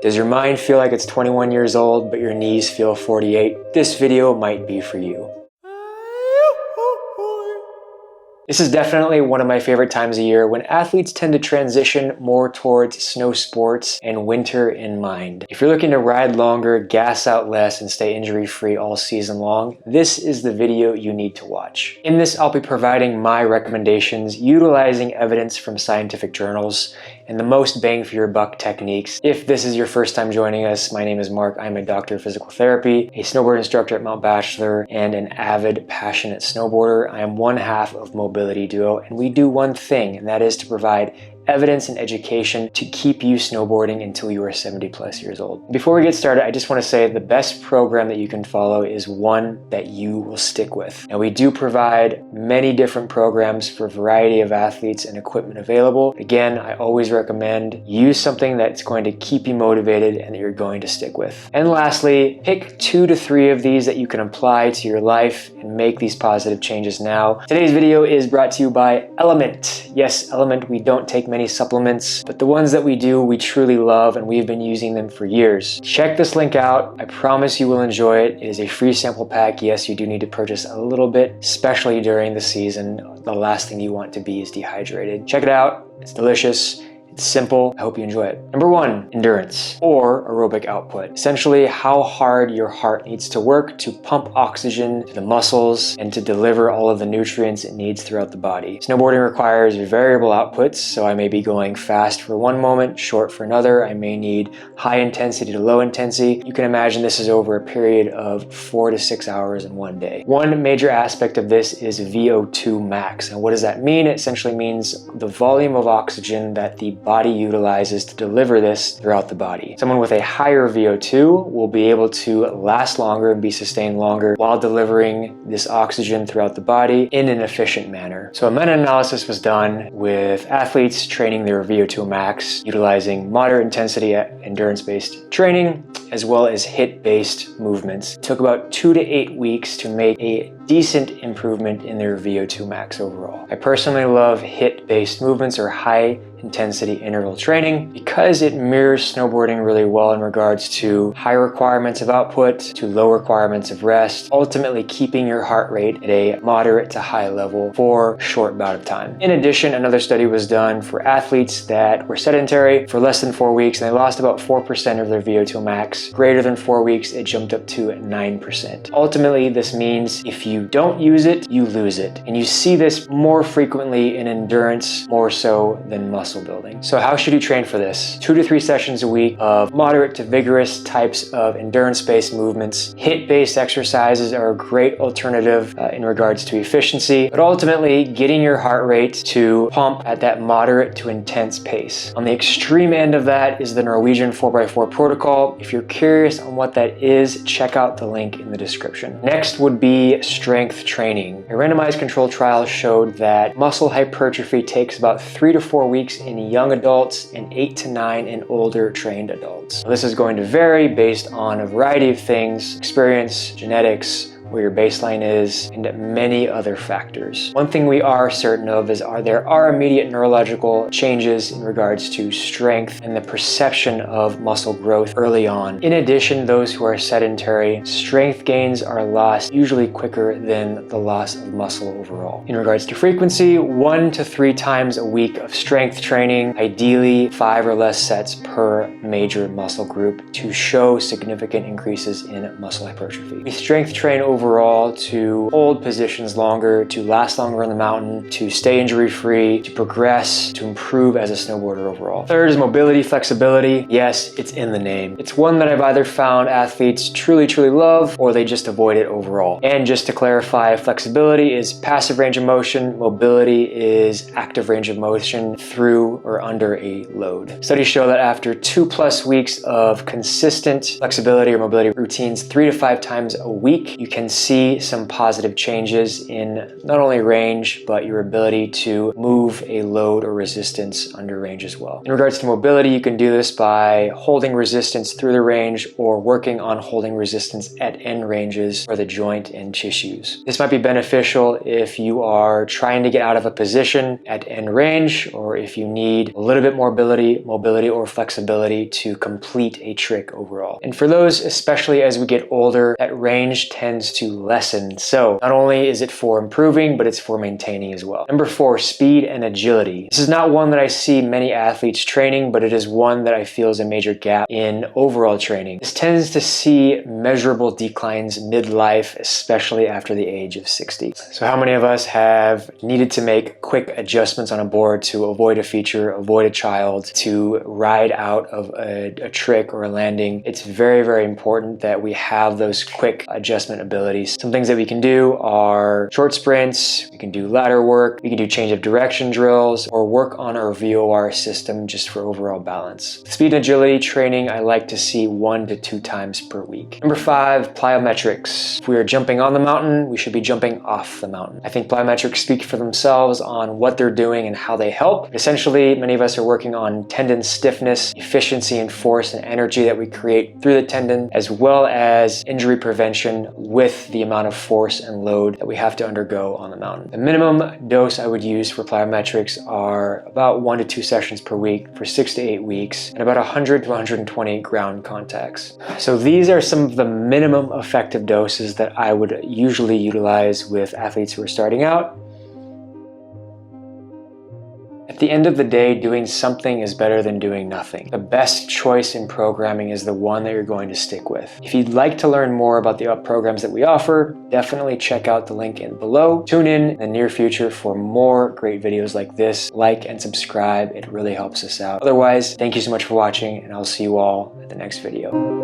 Does your mind feel like it's 21 years old, but your knees feel 48? This video might be for you. This is definitely one of my favorite times of year when athletes tend to transition more towards snow sports and winter in mind. If you're looking to ride longer, gas out less, and stay injury-free all season long, this is the video you need to watch. In this, I'll be providing my recommendations, utilizing evidence from scientific journals, and the most bang for your buck techniques. If this is your first time joining us, my name is Mark. I'm a doctor of physical therapy, a snowboard instructor at Mount Bachelor, and an avid, passionate snowboarder. I am one half of Mobility Duo, and we do one thing, and that is to provide evidence and education to keep you snowboarding until you are 70+ years old. Before we get started, I just want to say the best program that you can follow is one that you will stick with. Now, we do provide many different programs for a variety of athletes and equipment available. Again, I always recommend use something that's going to keep you motivated and that you're going to stick with. And lastly, pick 2 to 3 of these that you can apply to your life and make these positive changes now. Today's video is brought to you by Element. Yes, Element, we don't take many supplements, but the ones that we do, we truly love, and we've been using them for years. Check this link out. I promise you will enjoy it. It is a free sample pack. Yes, you do need to purchase a little bit, especially during the season. The last thing you want to be is dehydrated. Check it out. It's delicious. It's simple. I hope you enjoy it. Number 1, endurance or aerobic output. Essentially, how hard your heart needs to work to pump oxygen to the muscles and to deliver all of the nutrients it needs throughout the body. Snowboarding requires variable outputs, so I may be going fast for one moment, short for another. I may need high intensity to low intensity. You can imagine this is over a period of 4 to 6 hours in one day. One major aspect of this is VO2 max. And what does that mean? It essentially means the volume of oxygen that the body utilizes to deliver this throughout the body. Someone with a higher VO2 will be able to last longer and be sustained longer while delivering this oxygen throughout the body in an efficient manner. So a meta-analysis was done with athletes training their VO2 max, utilizing moderate intensity endurance-based training, as well as HIIT-based movements. It took about 2 to 8 weeks to make a decent improvement in their VO2 max overall. I personally love HIIT-based movements or high intensity interval training because it mirrors snowboarding really well in regards to high requirements of output to low requirements of rest, ultimately keeping your heart rate at a moderate to high level for a short bout of time. In addition, another study was done for athletes that were sedentary for less than 4 weeks, and they lost about 4% of their VO2 max. Greater than 4 weeks, it jumped up to 9%. Ultimately, this means if you don't use it, you lose it. And you see this more frequently in endurance, more so than muscle building. So how should you train for this? 2 to 3 sessions a week of moderate to vigorous types of endurance-based movements. HIIT-based exercises are a great alternative in regards to efficiency, but ultimately getting your heart rate to pump at that moderate to intense pace. On the extreme end of that is the Norwegian 4x4 protocol. If you're curious on what that is, check out the link in the description. Next would be strength training. A randomized controlled trial showed that muscle hypertrophy takes about 3 to 4 weeks in young adults and 8 to 9 in older trained adults. This is going to vary based on a variety of things: experience, genetics, where your baseline is, and many other factors. One thing we are certain of is there are immediate neurological changes in regards to strength and the perception of muscle growth early on. In addition, those who are sedentary, strength gains are lost usually quicker than the loss of muscle overall. In regards to frequency, 1 to 3 times a week of strength training, ideally 5 or less sets per major muscle group to show significant increases in muscle hypertrophy. We strength train overall to hold positions longer, to last longer on the mountain, to stay injury-free, to progress, to improve as a snowboarder overall. Third is mobility, flexibility. Yes, it's in the name. It's one that I've either found athletes truly love, or they just avoid it overall. And just to clarify, flexibility is passive range of motion, mobility is active range of motion through or under a load. Studies show that after 2+ weeks of consistent flexibility or mobility routines 3 to 5 times a week, you can see some positive changes in not only range, but your ability to move a load or resistance under range as well. In regards to mobility, you can do this by holding resistance through the range or working on holding resistance at end ranges for the joint and tissues. This might be beneficial if you are trying to get out of a position at end range, or if you need a little bit more mobility or flexibility to complete a trick overall. And for those, especially as we get older, that range tends to lessen. So not only is it for improving, but it's for maintaining as well. Number 4, speed and agility. This is not one that I see many athletes training, but it is one that I feel is a major gap in overall training. This tends to see measurable declines midlife, especially after the age of 60. So how many of us have needed to make quick adjustments on a board to avoid a feature, avoid a child, to ride out of a trick or a landing? It's very, very important that we have those quick adjustment abilities. Some things that we can do are short sprints, we can do ladder work, we can do change of direction drills, or work on our VOR system just for overall balance. Speed and agility training, I like to see 1 to 2 times per week. Number 5, plyometrics. If we are jumping on the mountain, we should be jumping off the mountain. I think plyometrics speak for themselves on what they're doing and how they help. But essentially, many of us are working on tendon stiffness, efficiency and force and energy that we create through the tendon, as well as injury prevention with the amount of force and load that we have to undergo on the mountain. The minimum dose I would use for plyometrics are about 1 to 2 sessions per week for 6 to 8 weeks, and about 100 to 120 ground contacts. So these are some of the minimum effective doses that I would usually utilize with athletes who are starting out. At the end of the day, doing something is better than doing nothing. The best choice in programming is the one that you're going to stick with. If you'd like to learn more about the programs that we offer, definitely check out the link in below. Tune in the near future for more great videos like this. Like and subscribe, it really helps us out. Otherwise, thank you so much for watching, and I'll see you all at the next video.